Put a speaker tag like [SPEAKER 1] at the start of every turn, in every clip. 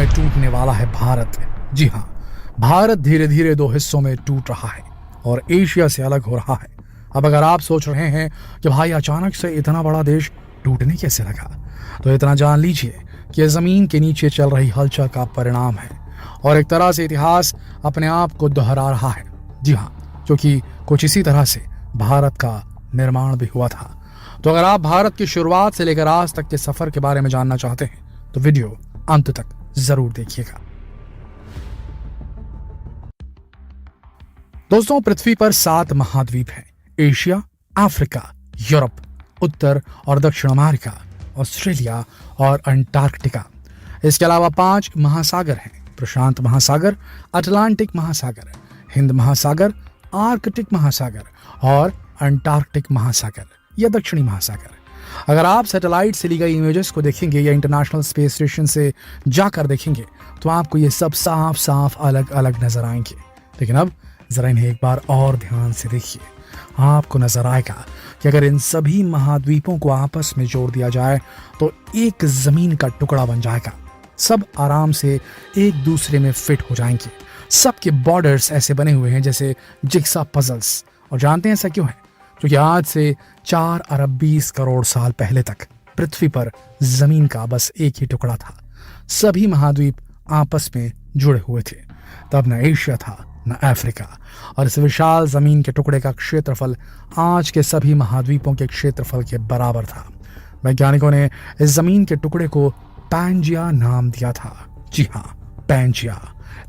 [SPEAKER 1] में टूटने वाला है भारत। जी हाँ, भारत धीरे धीरे दो हिस्सों में टूट रहा है और एशिया से अलग हो रहा है। अब अगर आप सोच रहे हैं कि भाई अचानक से इतना बड़ा देश टूटने कैसे लगा, तो इतना जान लीजिए कि जमीन के नीचे चल रही हलचल का परिणाम है और एक तरह से इतिहास अपने आप को दोहरा रहा है। जी हाँ, क्योंकि कुछ इसी तरह से भारत का निर्माण भी हुआ था। तो अगर आप भारत की शुरुआत से लेकर आज तक के सफर के बारे में जानना चाहते हैं तो वीडियो अंत तक जरूर देखिएगा। दोस्तों, पृथ्वी पर 7 महाद्वीप हैं। एशिया, अफ्रीका, यूरोप, उत्तर और दक्षिण अमेरिका, ऑस्ट्रेलिया और अंटार्कटिका। इसके अलावा 5 महासागर हैं। प्रशांत महासागर, अटलांटिक महासागर, हिंद महासागर, आर्कटिक महासागर और अंटार्कटिक महासागर या दक्षिणी महासागर। अगर आप सैटेलाइट से ली गई इमेजेस को देखेंगे या इंटरनेशनल स्पेस स्टेशन से जाकर देखेंगे तो आपको ये सब साफ साफ अलग अलग नजर आएंगे। लेकिन अब जरा इन्हें एक बार और ध्यान से देखिए। आपको नजर आएगा कि अगर इन सभी महाद्वीपों को आपस में जोड़ दिया जाए तो एक जमीन का टुकड़ा बन जाएगा। सब आराम से एक दूसरे में फिट हो जाएंगे। सबके बॉर्डर्स ऐसे बने हुए हैं जैसे जिग्सा पजल्स। और जानते हैं ऐसा क्यों है? क्योंकि आज से 4 अरब 20 करोड़ साल पहले तक पृथ्वी पर जमीन का बस एक ही टुकड़ा था। सभी महाद्वीप आपस में जुड़े हुए थे। तब न एशिया था न अफ्रीका, और इस विशाल जमीन के टुकड़े का क्षेत्रफल आज के सभी महाद्वीपों के क्षेत्रफल के बराबर था। वैज्ञानिकों ने इस जमीन के टुकड़े को पैंजिया नाम दिया था। जी हाँ, पैंजिया।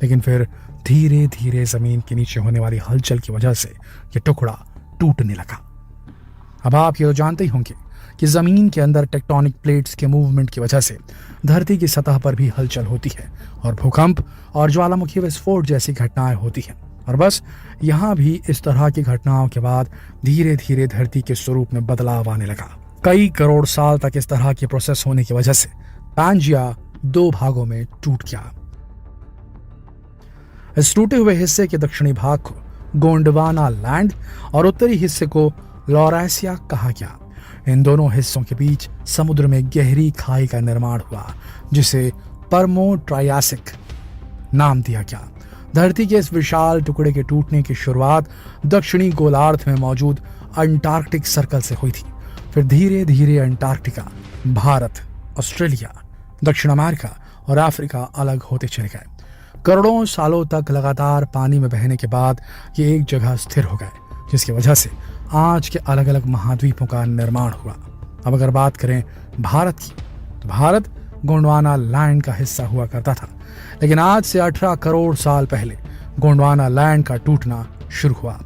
[SPEAKER 1] लेकिन फिर धीरे धीरे जमीन के नीचे होने वाली हलचल की वजह से यह टुकड़ा टूटने लगा। अब आप ये तो जानते ही होंगे कि जमीन के अंदर टेक्टोनिक प्लेट्स के मूवमेंट की वजह से धरती की सतह पर भी हलचल होती है और भूकंप और ज्वालामुखी विस्फोट जैसी घटनाएं होती हैं। और बस यहाँ भी इस तरह की घटनाओं के बाद धीरे धीरे धरती के स्वरूप में बदलाव आने लगा। कई करोड़ साल तक इस तरह की प्रोसेस होने की वजह से पैंजिया 2 भागों में टूट गया। इस टूटे हुए हिस्से के दक्षिणी भाग को गोंडवाना लैंड और उत्तरी हिस्से को लॉरेशिया कहा गया। इन दोनों हिस्सों के बीच समुद्र में गहरी खाई का निर्माण हुआ जिसे परमो ट्रायासिक नाम दिया गया। धरती के इस विशाल टुकड़े के टूटने की शुरुआत दक्षिणी गोलार्ध में मौजूद अंटार्कटिक सर्कल से हुई थी। फिर धीरे धीरे अंटार्कटिका, भारत, ऑस्ट्रेलिया, दक्षिण अमेरिका और अफ्रीका अलग होते चले गए। करोड़ों सालों तक लगातार पानी में बहने के बाद ये एक जगह स्थिर हो गए, जिसकी वजह से आज के अलग अलग महाद्वीपों का निर्माण हुआ। अब अगर बात करें भारत की, तो भारत गोंडवाना लैंड का हिस्सा हुआ करता था। लेकिन आज से 18 करोड़ साल पहले गोंडवाना लैंड का टूटना शुरू हुआ।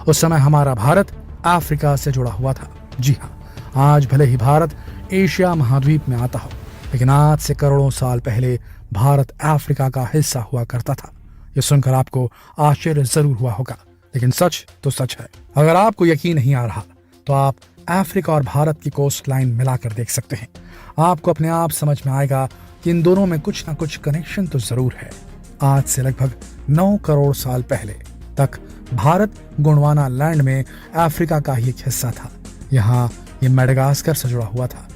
[SPEAKER 1] उस समय हमारा भारत अफ्रीका से जुड़ा हुआ था। जी हाँ, आज भले ही भारत एशिया महाद्वीप में आता हो, लेकिन आज से करोड़ों साल पहले भारत अफ्रीका का हिस्सा हुआ करता था। ये सुनकर आपको आश्चर्य जरूर हुआ होगा, लेकिन सच तो सच है। अगर आपको यकीन नहीं आ रहा तो आप अफ्रीका और भारत की कोस्ट लाइन मिलाकर देख सकते हैं। आपको अपने आप समझ में आएगा कि इन दोनों में कुछ ना कुछ कनेक्शन तो जरूर है। आज से लगभग 9 करोड़ साल पहले तक भारत गोंडवाना लैंड में अफ्रीका का ही एक हिस्सा था। यहाँ ये मेडागास्कर से जुड़ा हुआ था।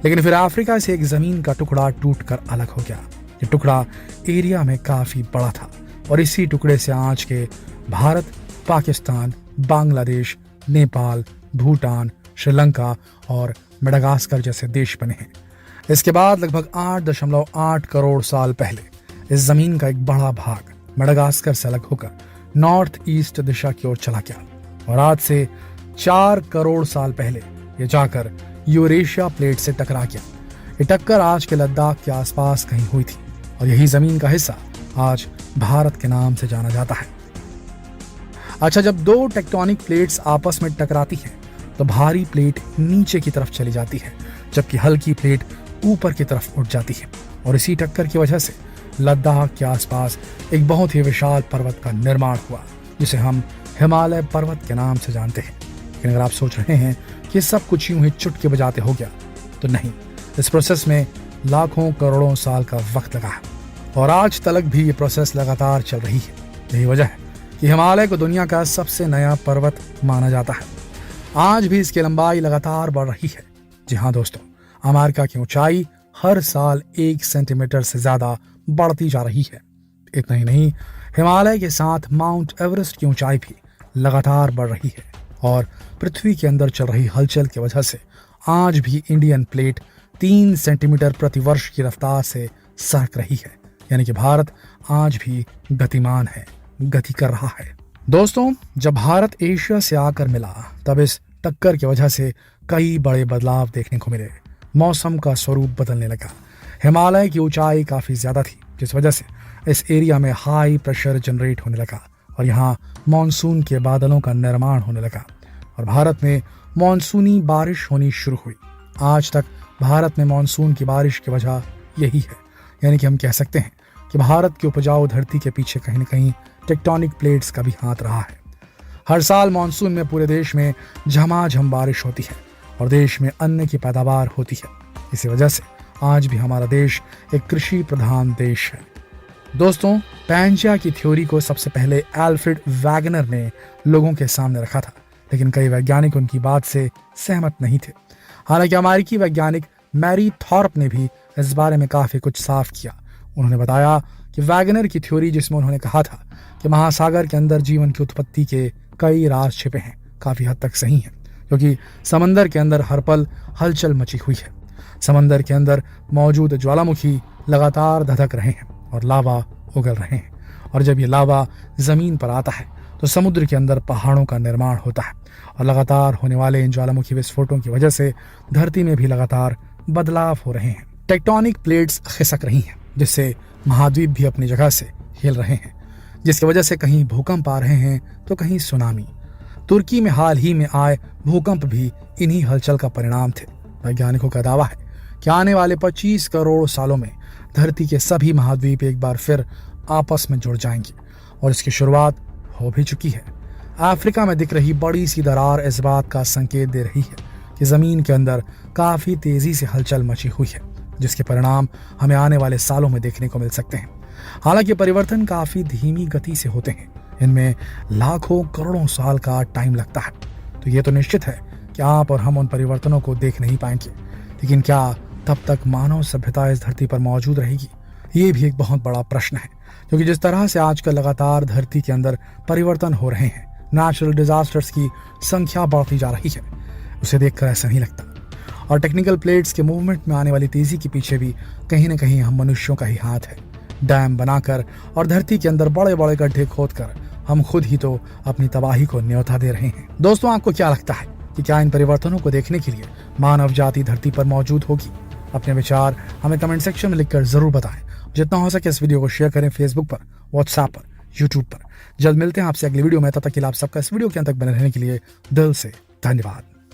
[SPEAKER 1] लेकिन फिर अफ्रीका से एक जमीन का टुकड़ा टूटकर अलग हो गया। ये टुकड़ा एरिया में काफी बड़ा था और इसी टुकड़े से आज के भारत, पाकिस्तान, बांग्लादेश, नेपाल, भूटान, श्रीलंका और मेडागास्कर जैसे देश बने हैं। इसके बाद लगभग 8.8 करोड़ साल पहले इस जमीन का एक बड़ा भाग मेडागास्कर से अलग होकर नॉर्थ ईस्ट दिशा की ओर चला गया और आज से 4 करोड़ साल पहले ये जाकर यूरेशिया प्लेट से टकरा गया। ये टक्कर आज के लद्दाख के आसपास कहीं हुई थी और यही जमीन का हिस्सा आज भारत के नाम से जाना जाता है। अच्छा, जब 2 टेक्टोनिक प्लेट्स आपस में टकराती हैं तो भारी प्लेट नीचे की तरफ चली जाती है जबकि हल्की प्लेट ऊपर की तरफ उठ जाती है और इसी टक्कर की वजह से लद्दाख के आसपास एक बहुत ही विशाल पर्वत का निर्माण हुआ जिसे हम हिमालय पर्वत के नाम से जानते हैं। लेकिन अगर आप सोच रहे हैं कि सब कुछ यूं ही चुटकी बजाते हो गया, तो नहीं। इस प्रोसेस में लाखों करोड़ों साल का वक्त लगा है और आज तक भी ये प्रोसेस लगातार चल रही है। यही वजह है कि हिमालय को दुनिया का सबसे नया पर्वत माना जाता है। आज भी इसकी लंबाई लगातार बढ़ रही है। जी हाँ दोस्तों, अमेरिका की ऊंचाई हर साल 1 सेंटीमीटर से ज्यादा बढ़ती जा रही है। इतना ही नहीं, हिमालय के साथ माउंट एवरेस्ट की ऊंचाई भी लगातार बढ़ रही है और पृथ्वी के अंदर चल रही हलचल की वजह से आज भी इंडियन प्लेट 3 सेंटीमीटर प्रति वर्ष की रफ्तार से सरक रही है। यानी कि भारत आज भी गतिमान है, गति कर रहा है। दोस्तों, जब भारत एशिया से आकर मिला तब इस टक्कर की वजह से कई बड़े बदलाव देखने को मिले। मौसम का स्वरूप बदलने लगा। हिमालय की ऊंचाई काफी ज्यादा थी, जिस वजह से इस एरिया में हाई प्रेशर जनरेट होने लगा और यहाँ मानसून के बादलों का निर्माण होने लगा और भारत में मानसूनी बारिश होनी शुरू हुई। आज तक भारत में मानसून की बारिश की वजह यही है। यानी कि हम कह सकते हैं कि भारत की उपजाऊ धरती के पीछे कहीं न कहीं टेक्टोनिक प्लेट्स का भी हाथ रहा है। हर साल मानसून में पूरे देश में झमाझम बारिश होती है और देश में अन्न की पैदावार होती है। इसी वजह से आज भी हमारा देश एक कृषि प्रधान देश है। दोस्तों, पैंजिया की थ्योरी को सबसे पहले एल्फ्रेड वैगनर ने लोगों के सामने रखा था, लेकिन कई वैज्ञानिक उनकी बात से सहमत नहीं थे। हालांकि अमेरिकी वैज्ञानिक मैरी थॉर्प ने भी इस बारे में काफी कुछ साफ किया। उन्होंने बताया कि वैगनर की थ्योरी, जिसमें उन्होंने कहा था कि महासागर के अंदर जीवन की उत्पत्ति के कई राज छिपे हैं, काफी हद तक सही है, क्योंकि समंदर के अंदर हर पल हलचल मची हुई है। समंदर के अंदर मौजूद ज्वालामुखी लगातार धधक रहे हैं और लावा उगल रहे हैं, और जब ये लावा जमीन पर आता है तो समुद्र के अंदर पहाड़ों का निर्माण होता है और लगातार होने वाले इन ज्वालामुखी विस्फोटों की वजह से धरती में भी लगातार बदलाव हो रहे हैं। टेक्टोनिक प्लेट्स खिसक रही हैं, जिससे महाद्वीप भी अपनी जगह से हिल रहे हैं, जिसकी वजह से कहीं भूकंप आ रहे हैं तो कहीं सुनामी। तुर्की में हाल ही में आए भूकंप भी इन्हीं हलचल का परिणाम थे। वैज्ञानिकों का दावा है कि आने वाले 25 करोड़ सालों में धरती के सभी महाद्वीप एक बार फिर आपस में जुड़ जाएंगे और इसकी शुरुआत हो भी चुकी है। अफ्रीका में दिख रही बड़ी सी दरार इस बात का संकेत दे रही है कि जमीन के अंदर काफी तेजी से हलचल मची हुई है, जिसके परिणाम हमें आने वाले सालों में देखने को मिल सकते हैं। हालांकि परिवर्तन काफी धीमी गति से होते हैं, इनमें लाखों करोड़ों साल का टाइम लगता है। तो ये तो निश्चित है कि आप और हम उन परिवर्तनों को देख नहीं पाएंगे, लेकिन क्या तब तक मानव सभ्यता इस धरती पर मौजूद रहेगी? ये भी एक बहुत बड़ा प्रश्न है, क्योंकि जिस तरह से आजकल लगातार धरती के अंदर परिवर्तन हो रहे हैं, नेचुरल डिजास्टर्स की संख्या बढ़ती जा रही है, उसे देखकर ऐसा नहीं लगता। और टेक्निकल प्लेट्स के मूवमेंट में आने वाली तेजी के पीछे भी कहीं ना कहीं हम मनुष्यों का ही हाथ है। डैम बनाकर और धरती के अंदर बड़े बड़े गड्ढे खोदकर हम खुद ही तो अपनी तबाही को न्योता दे रहे हैं। दोस्तों, आपको क्या लगता है कि क्या इन परिवर्तनों को देखने के लिए मानव जाति धरती पर मौजूद होगी? अपने विचार हमें कमेंट सेक्शन में लिखकर जरूर बताएं। जितना हो सके इस वीडियो को शेयर करें फेसबुक पर, व्हाट्सएप पर, यूट्यूब पर। जल्द मिलते हैं आपसे अगली वीडियो में। तब तक के लिए आप सबका इस वीडियो के अंत तक बने रहने के लिए दिल से धन्यवाद।